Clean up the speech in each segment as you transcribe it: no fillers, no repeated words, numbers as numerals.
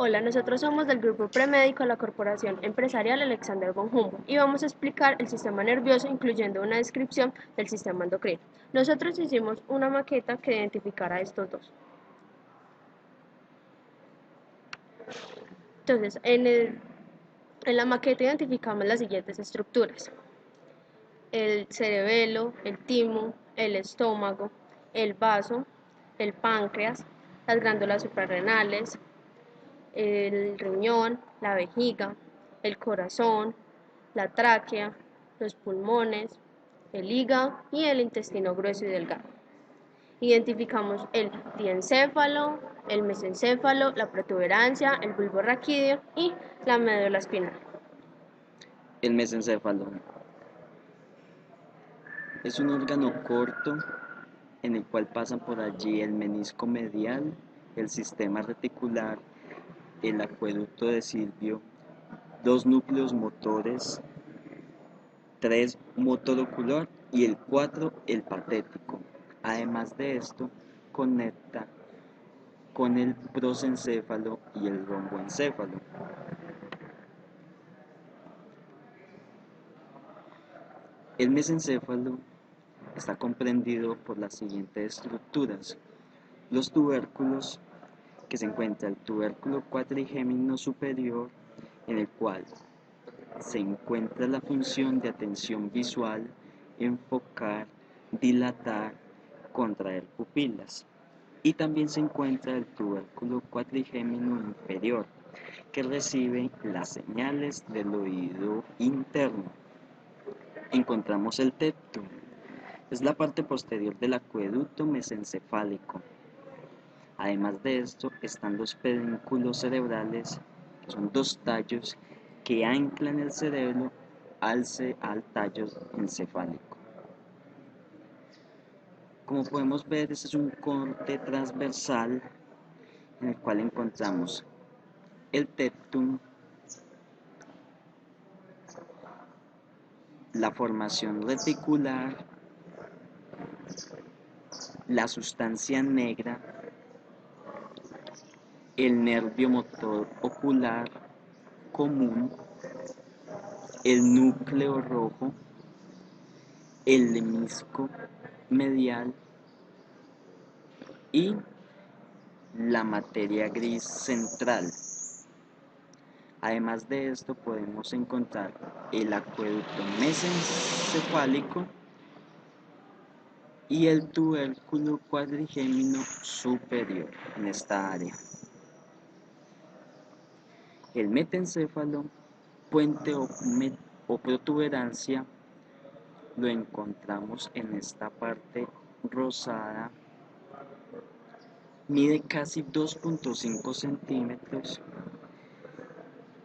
Hola, nosotros somos del Grupo Premédico de la Corporación Empresarial Alexander von Humboldt y vamos a explicar el sistema nervioso incluyendo una descripción del sistema endocrino. Nosotros hicimos una maqueta que identificara estos dos. Entonces, en la maqueta identificamos las siguientes estructuras: el cerebelo, el timo, el estómago, el vaso, el páncreas, las glándulas suprarrenales, el riñón, la vejiga, el corazón, la tráquea, los pulmones, el hígado y el intestino grueso y delgado. Identificamos el diencéfalo, el mesencéfalo, la protuberancia, el bulbo raquídeo y la médula espinal. El mesencéfalo es un órgano corto en el cual pasan por allí el menisco medial, el sistema reticular, el acueducto de Silvio, dos núcleos motores, tres motor ocular y el cuatro el patético. Además de esto, conecta con el prosencéfalo y el romboencéfalo. El mesencéfalo está comprendido por las siguientes estructuras: los tubérculos, que se encuentra el tubérculo cuadrigémino superior, en el cual se encuentra la función de atención visual, enfocar, dilatar, contraer pupilas. Y también se encuentra el tubérculo cuadrigémino inferior, que recibe las señales del oído interno. Encontramos el teptum, es la parte posterior del acueducto mesencefálico. Además de esto están los pedúnculos cerebrales, que son dos tallos que anclan el cerebro al tallo encefálico. Como podemos ver, este es un corte transversal en el cual encontramos el teptum, la formación reticular, la sustancia negra, el nervio motor ocular común, el núcleo rojo, el lemisco medial y la materia gris central. Además de esto podemos encontrar el acueducto mesencefálico y el tubérculo cuadrigémino superior en esta área. El metencéfalo, puente o protuberancia, lo encontramos en esta parte rosada. Mide casi 2.5 centímetros.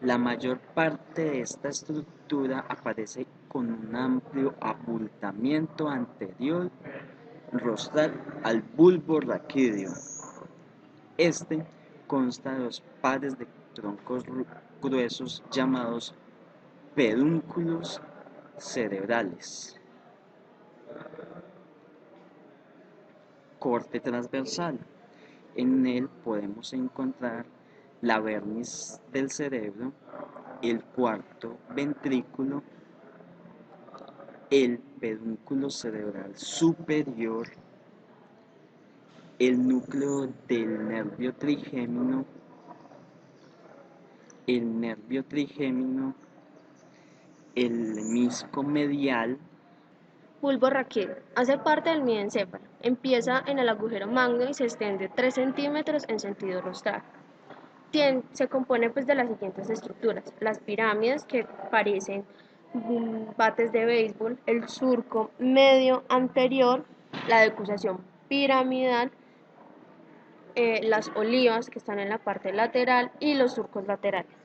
La mayor parte de esta estructura aparece con un amplio abultamiento anterior rostral al bulbo raquídeo. Este consta de dos pares de troncos gruesos llamados pedúnculos cerebrales. Corte transversal. En él podemos encontrar la vermis del cerebro, el cuarto ventrículo, el pedúnculo cerebral superior, el núcleo del nervio trigémino, el lemisco medial. Bulbo raquídeo. Hace parte del mesencéfalo. Empieza en el agujero magno y se extiende 3 centímetros en sentido rostral. Se compone pues de las siguientes estructuras: las pirámides, que parecen bates de béisbol, el surco medio anterior, la decusación piramidal, las olivas que están en la parte lateral y los surcos laterales.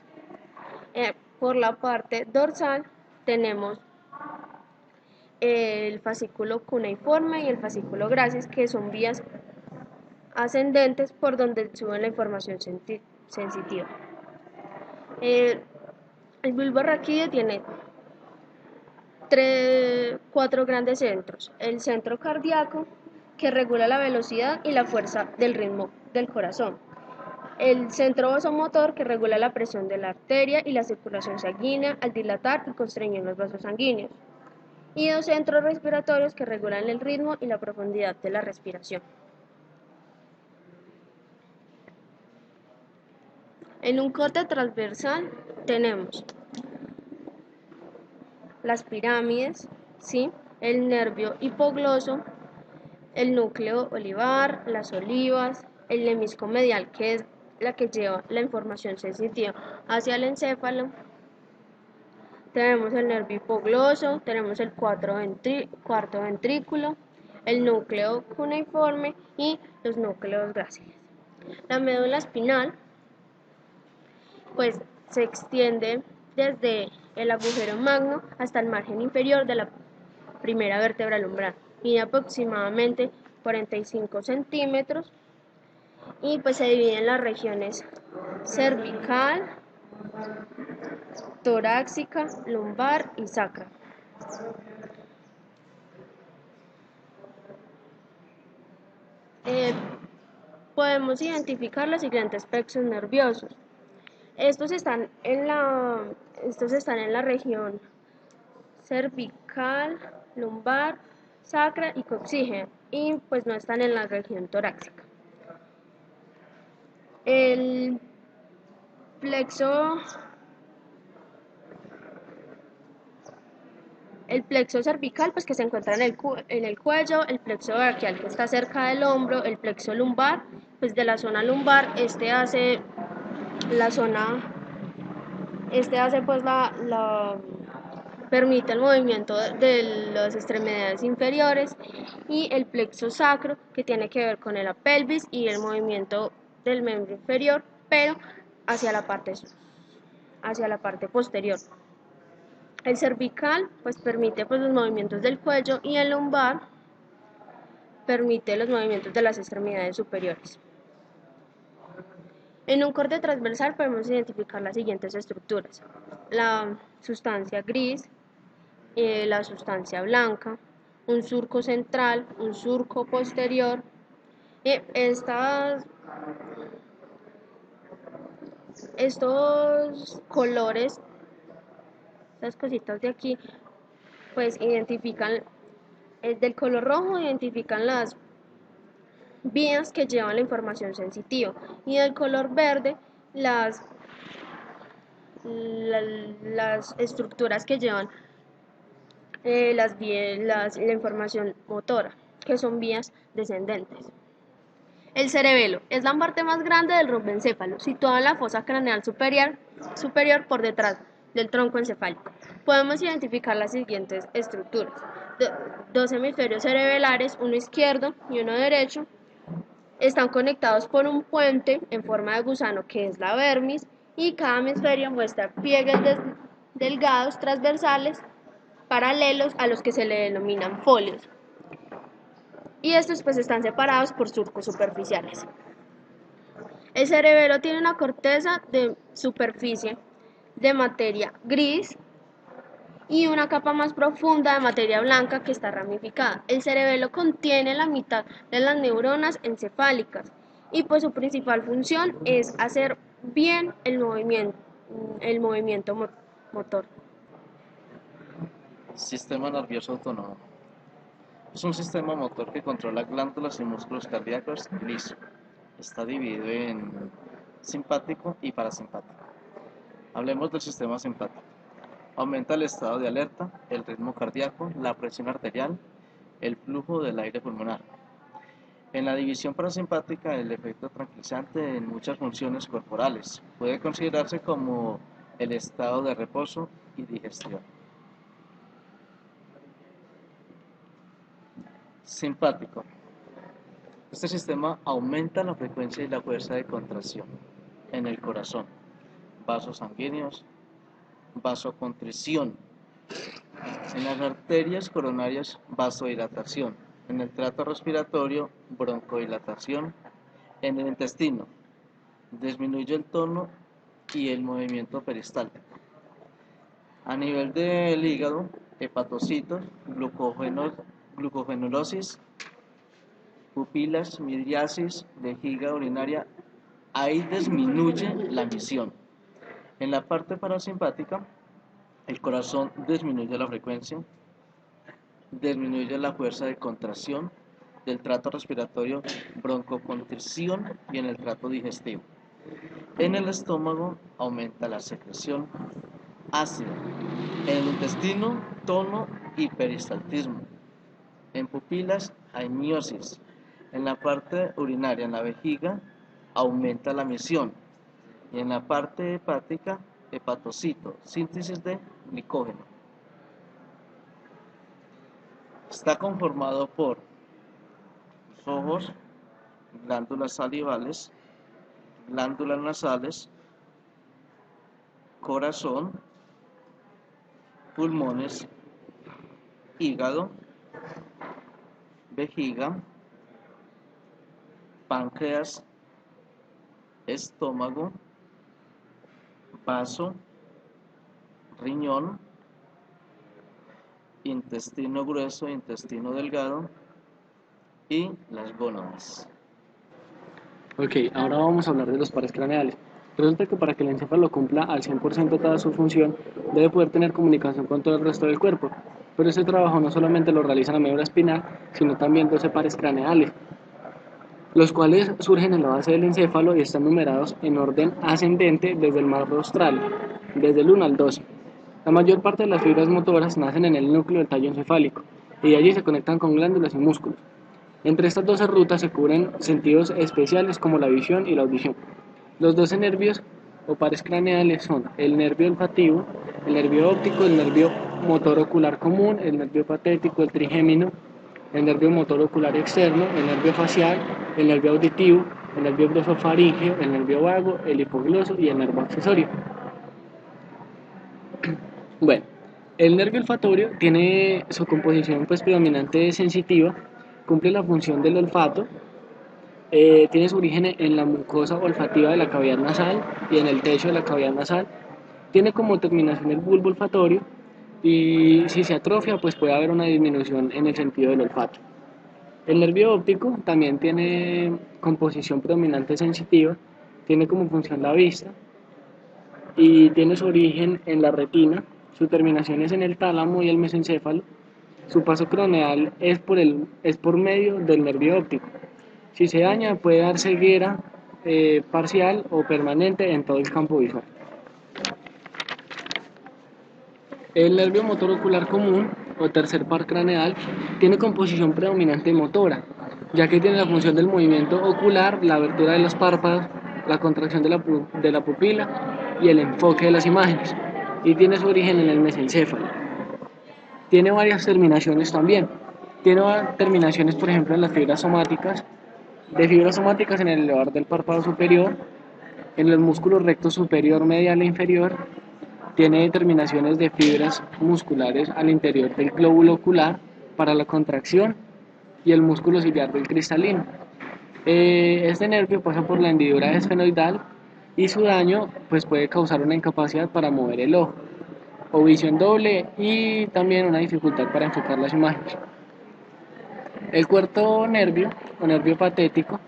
Por la parte dorsal tenemos el fascículo cuneiforme y el fascículo gracis, que son vías ascendentes por donde suben la información sensitiva. El bulbo raquídeo tiene cuatro grandes centros: el centro cardíaco, que regula la velocidad y la fuerza del ritmo del corazón; El centro vasomotor que regula la presión de la arteria y la circulación sanguínea al dilatar y constreñir los vasos sanguíneos. Y dos centros respiratorios que regulan el ritmo y la profundidad de la respiración. En un corte transversal tenemos las pirámides, ¿sí? El nervio hipogloso, el núcleo olivar, las olivas, el lemisco medial, que es la que lleva la información sensitiva hacia el encéfalo. Tenemos el nervio hipogloso, tenemos el cuarto ventrículo, el núcleo cuneiforme y los núcleos gráciles. La médula espinal pues se extiende desde el agujero magno hasta el margen inferior de la primera vértebra lumbar, mide aproximadamente 45 centímetros y pues se divide en las regiones cervical, torácica, lumbar y sacra. Podemos identificar los siguientes plexos nerviosos. Estos están en la región cervical, lumbar, sacra y coxígea, y pues no están en la región torácica. El plexo cervical pues que se encuentra en el cuello, el plexo braquial que está cerca del hombro, el plexo lumbar, pues de la zona lumbar, permite el movimiento de las extremidades inferiores, y el plexo sacro que tiene que ver con la pelvis y el movimiento del miembro inferior, pero hacia la parte posterior. El cervical pues permite pues los movimientos del cuello, y el lumbar permite los movimientos de las extremidades superiores. En un corte transversal podemos identificar las siguientes estructuras: la sustancia gris, la sustancia blanca, un surco central, un surco posterior. Estos colores, estas cositas de aquí, pues identifican, del color rojo identifican las vías que llevan la información sensitiva, y del color verde las estructuras que llevan la información motora, que son vías descendentes. El cerebelo es la parte más grande del romboencéfalo, situado en la fosa craneal superior por detrás del tronco encefálico. Podemos identificar las siguientes estructuras: dos hemisferios cerebelares, uno izquierdo y uno derecho, están conectados por un puente en forma de gusano que es la vermis, y cada hemisferio muestra pliegues delgados transversales paralelos a los que se le denominan folios, y estos pues están separados por surcos superficiales. El cerebelo tiene una corteza de superficie de materia gris y una capa más profunda de materia blanca que está ramificada. El cerebelo contiene la mitad de las neuronas encefálicas, y pues su principal función es hacer bien el movimiento motor. Sistema nervioso autónomo. Es un sistema motor que controla glándulas y músculos cardíacos gris. Está dividido en simpático y parasimpático. Hablemos del sistema simpático. Aumenta el estado de alerta, el ritmo cardíaco, la presión arterial, el flujo del aire pulmonar. En la división parasimpática, el efecto tranquilizante en muchas funciones corporales puede considerarse como el estado de reposo y digestión. Simpático. Este sistema aumenta la frecuencia y la fuerza de contracción en el corazón, vasos sanguíneos, vasoconstricción, en las arterias coronarias, vasodilatación, en el tracto respiratorio, broncodilatación, en el intestino, disminuye el tono y el movimiento peristáltico. A nivel del hígado, hepatocitos, glucogenolosis, pupilas, midriasis, vejiga urinaria Ahí disminuye la misión. En la parte parasimpática, el corazón disminuye la frecuencia, disminuye la fuerza de contracción del tracto respiratorio, broncoconstricción y en el tracto digestivo. En el estómago aumenta la secreción ácida. En el intestino, tono y peristaltismo. En pupilas hay miosis. En la parte urinaria, en la vejiga, aumenta la misión. Y en la parte hepática, hepatocito, síntesis de glicógeno. Está conformado por los ojos, glándulas salivales, glándulas nasales, corazón, pulmones, hígado, vejiga, páncreas, estómago, vaso, riñón, intestino grueso, intestino delgado y las gónadas. Ok, ahora vamos a hablar de los pares craneales. Resulta que para que el encéfalo cumpla al 100% toda su función, debe poder tener comunicación con todo el resto del cuerpo. Pero este trabajo no solamente lo realiza la médula espinal, sino también 12 pares craneales, los cuales surgen en la base del encéfalo y están numerados en orden ascendente desde el más rostral, desde el 1 al 12. La mayor parte de las fibras motoras nacen en el núcleo del tallo encefálico y de allí se conectan con glándulas y músculos. Entre estas 12 rutas se cubren sentidos especiales como la visión y la audición. Los 12 nervios o pares craneales son el nervio olfativo, el nervio óptico, el nervio motor ocular común, el nervio patético, el trigémino, el nervio motor ocular externo, el nervio facial, el nervio auditivo, el nervio glosofaríngeo, el nervio vago, el hipogloso y el nervio accesorio. Bueno, el nervio olfatorio tiene su composición predominante sensitiva, cumple la función del olfato, tiene su origen en la mucosa olfativa de la cavidad nasal y en el techo de la cavidad nasal, tiene como terminación el bulbo olfatorio y si se atrofia pues puede haber una disminución en el sentido del olfato. El nervio óptico también tiene composición predominante sensitiva, tiene como función la vista y tiene su origen en la retina, su terminación es en el tálamo y el mesencéfalo, su paso craneal es por medio del nervio óptico. Si se daña puede dar ceguera parcial o permanente en todo el campo visual. El nervio motor ocular común o tercer par craneal tiene composición predominante motora, ya que tiene la función del movimiento ocular, la abertura de los párpados, la contracción de la pupila y el enfoque de las imágenes, y tiene su origen en el mesencéfalo. Tiene varias terminaciones también. Tiene terminaciones, por ejemplo, en las fibras somáticas, de fibras somáticas en el elevador del párpado superior, en los músculos recto superior, medial e inferior. Tiene terminaciones de fibras musculares al interior del glóbulo ocular para la contracción y el músculo ciliar del cristalino. Este nervio pasa por la hendidura esfenoidal y su daño pues, puede causar una incapacidad para mover el ojo, o visión doble y también una dificultad para enfocar las imágenes. El cuarto nervio, o nervio patético,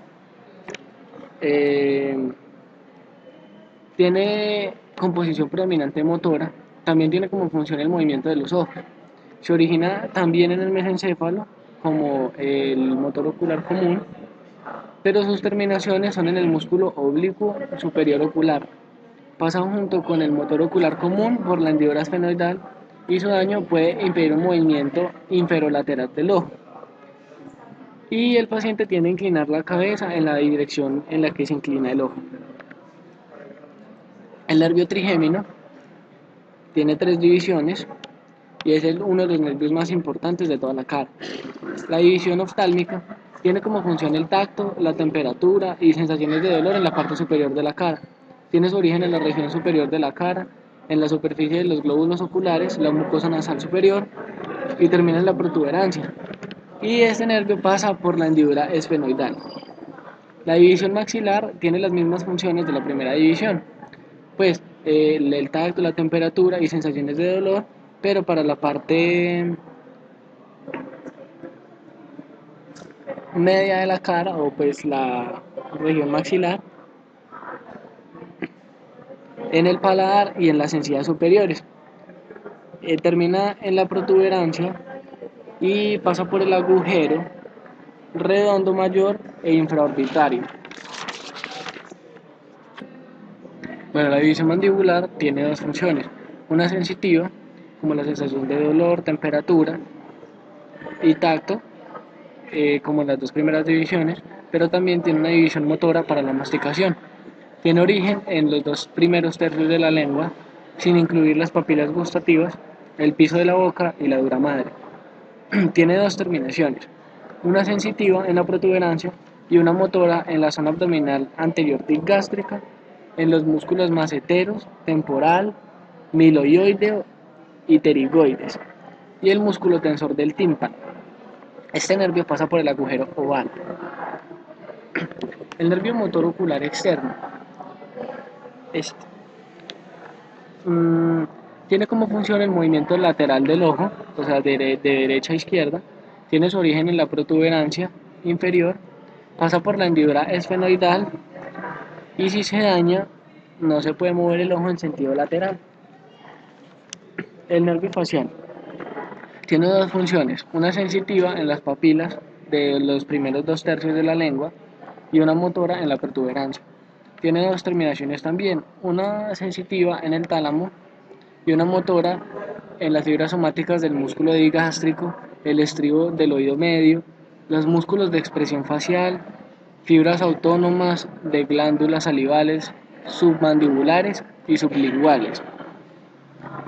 tiene composición predominante motora, también tiene como función el movimiento de los ojos. Se origina también en el mesencéfalo, como el motor ocular común, pero sus terminaciones son en el músculo oblicuo superior ocular. Pasan junto con el motor ocular común por la hendidura esfenoidal y su daño puede impedir un movimiento inferolateral del ojo. Y el paciente tiende a inclinar la cabeza en la dirección en la que se inclina el ojo. El nervio trigémino tiene 3 divisiones y es uno de los nervios más importantes de toda la cara. La división oftálmica tiene como función el tacto, la temperatura y sensaciones de dolor en la parte superior de la cara. Tiene su origen en la región superior de la cara, en la superficie de los glóbulos oculares, la mucosa nasal superior y termina en la protuberancia. Y este nervio pasa por la hendidura esfenoidal. La división maxilar tiene las mismas funciones de la primera división, pues el tacto, la temperatura y sensaciones de dolor, pero para la parte media de la cara o pues la región maxilar en el paladar y en las encías superiores. Termina en la protuberancia y pasa por el agujero redondo mayor e infraorbitario. Bueno, la división mandibular tiene dos funciones, una sensitiva, como la sensación de dolor, temperatura y tacto, como en las dos primeras divisiones, pero también tiene una división motora para la masticación. Tiene origen en los dos primeros tercios de la lengua, sin incluir las papilas gustativas, el piso de la boca y la dura madre. Tiene dos terminaciones, una sensitiva en la protuberancia y una motora en la zona abdominal anterior gástrica, en los músculos maceteros, temporal, miloioideo y pterigoides, y el músculo tensor del tímpano. Este nervio pasa por el agujero oval. El nervio motor ocular externo. Este. Tiene como función el movimiento lateral del ojo, o sea, de derecha a izquierda. Tiene su origen en la protuberancia inferior, pasa por la hendidura esfenoidal y si se daña, no se puede mover el ojo en sentido lateral. El nervio facial tiene dos funciones, una sensitiva en las papilas de los primeros dos tercios de la lengua y una motora en la protuberancia. Tiene dos terminaciones también, una sensitiva en el tálamo y una motora en las fibras somáticas del músculo digástrico, el estribo del oído medio, los músculos de expresión facial, fibras autónomas de glándulas salivales, submandibulares y sublinguales.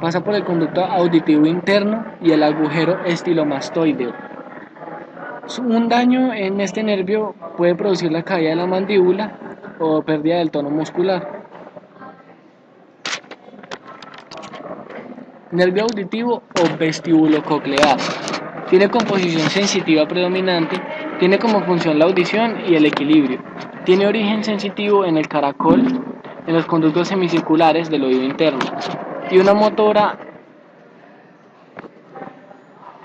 Pasa por el conducto auditivo interno y el agujero estilomastoideo. Un daño en este nervio puede producir la caída de la mandíbula o pérdida del tono muscular. Nervio auditivo o vestibulococlear. Tiene composición sensitiva predominante, tiene como función la audición y el equilibrio. Tiene origen sensitivo en el caracol, en los conductos semicirculares del oído interno, y una motora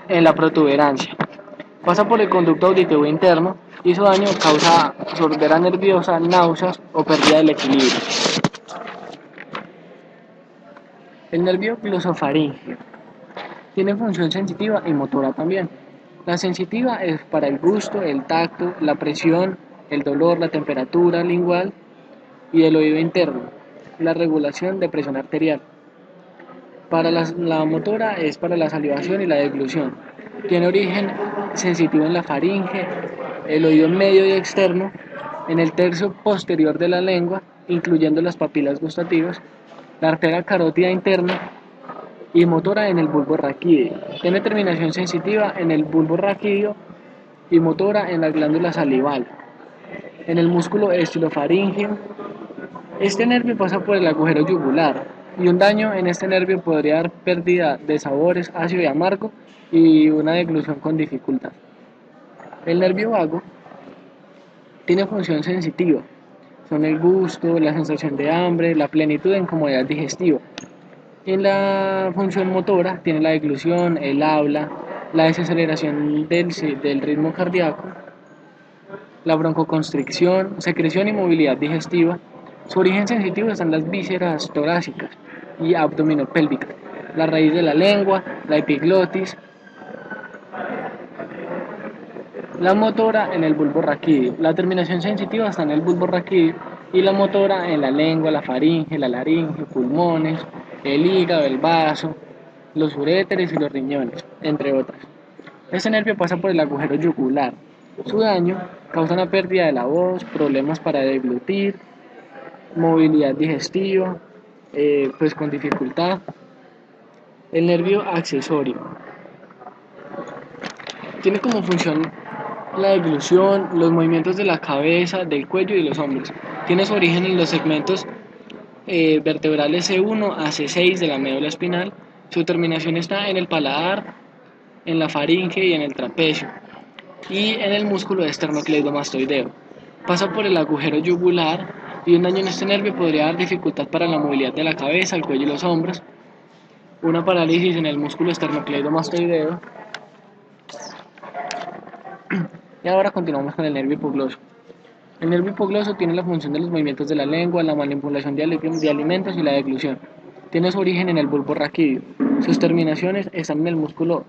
en la protuberancia. Pasa por el conducto auditivo interno y su daño causa sordera nerviosa, náuseas o pérdida del equilibrio. El nervio glosofaríngeo tiene función sensitiva y motora también. La sensitiva es para el gusto, el tacto, la presión, el dolor, la temperatura lingual y el oído interno, la regulación de presión arterial. Para la motora es para la salivación y la deglución. Tiene origen sensitivo en la faringe, el oído medio y externo, en el tercio posterior de la lengua, incluyendo las papilas gustativas, la arteria carótida interna y motora en el bulbo raquídeo. Tiene terminación sensitiva en el bulbo raquídeo y motora en la glándula salival, en el músculo estilofaríngeo. Este nervio pasa por el agujero yugular y un daño en este nervio podría dar pérdida de sabores ácido y amargo y una deglución con dificultad. El nervio vago tiene función sensitiva, son el gusto, la sensación de hambre, la plenitud e incomodidad digestiva. En la función motora tiene la deglución, el habla, la desaceleración del ritmo cardíaco, la broncoconstricción, secreción y movilidad digestiva. Su origen sensitivo está en las vísceras torácicas y abdominopélvicas, la raíz de la lengua, la epiglotis, la motora en el bulbo raquídeo. La terminación sensitiva está en el bulbo raquídeo y la motora en la lengua, la faringe, la laringe, pulmones, el hígado, el vaso, los uréteres y los riñones, entre otras. Este nervio pasa por el agujero yugular. Su daño causa una pérdida de la voz, problemas para deglutir, movilidad digestiva, pues con dificultad. El nervio accesorio tiene como función la deglución, los movimientos de la cabeza, del cuello y los hombros. Tiene su origen en los segmentos vertebrales C1 a C6 de la médula espinal. Su terminación está en el paladar, en la faringe y en el trapecio, y en el músculo esternocleidomastoideo. Pasa por el agujero yugular y un daño en este nervio podría dar dificultad para la movilidad de la cabeza, el cuello y los hombros, una parálisis en el músculo esternocleidomastoideo. Y ahora continuamos con el nervio hipogloso. El nervio hipogloso tiene la función de los movimientos de la lengua, la manipulación de alimentos y la deglución. Tiene su origen en el bulbo raquídeo. Sus terminaciones están en el músculo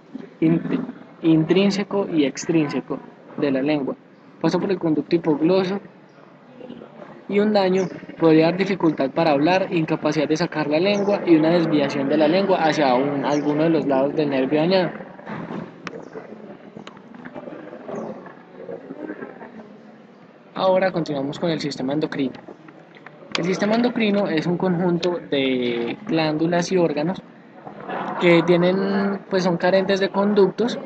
intrínseco y extrínseco de la lengua. Pasa por el conducto hipogloso y un daño podría dar dificultad para hablar, incapacidad de sacar la lengua y una desviación de la lengua hacia alguno de los lados del nervio dañado. Ahora continuamos con el sistema endocrino. El sistema endocrino es un conjunto de glándulas y órganos que son carentes de conductos,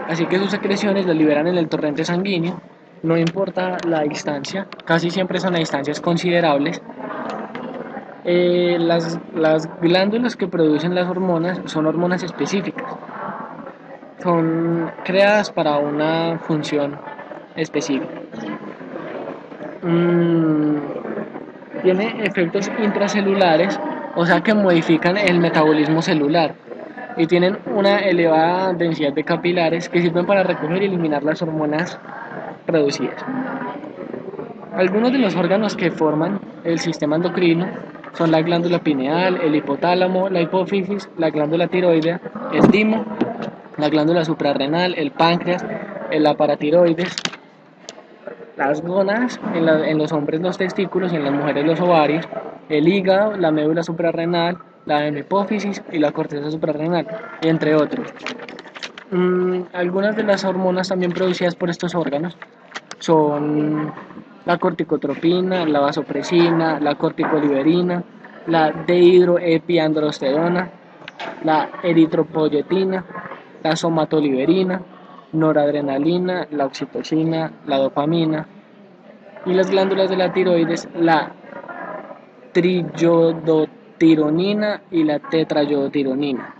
así que sus secreciones las liberan en el torrente sanguíneo, no importa la distancia, casi siempre son a distancias considerables. Las glándulas que producen las hormonas son hormonas específicas, son creadas para una función específica. Tiene efectos intracelulares, o sea que modifican el metabolismo celular y tienen una elevada densidad de capilares que sirven para recoger y eliminar las hormonas producidas. Algunos de los órganos que forman el sistema endocrino son la glándula pineal, el hipotálamo, la hipófisis, la glándula tiroidea, el timo, la glándula suprarrenal, el páncreas, el aparatiroides, las gónadas, en los hombres los testículos y en las mujeres los ovarios, el hígado, la médula suprarrenal, la hemipófisis y la corteza suprarrenal, entre otros. Algunas de las hormonas también producidas por estos órganos son la corticotropina, la vasopresina, la corticoliberina, la dehidroepiandrosterona, la eritropoyetina, la somatoliberina, noradrenalina, la oxitocina, la dopamina y las glándulas de la tiroides, la triiodotironina y la tetraiodotironina.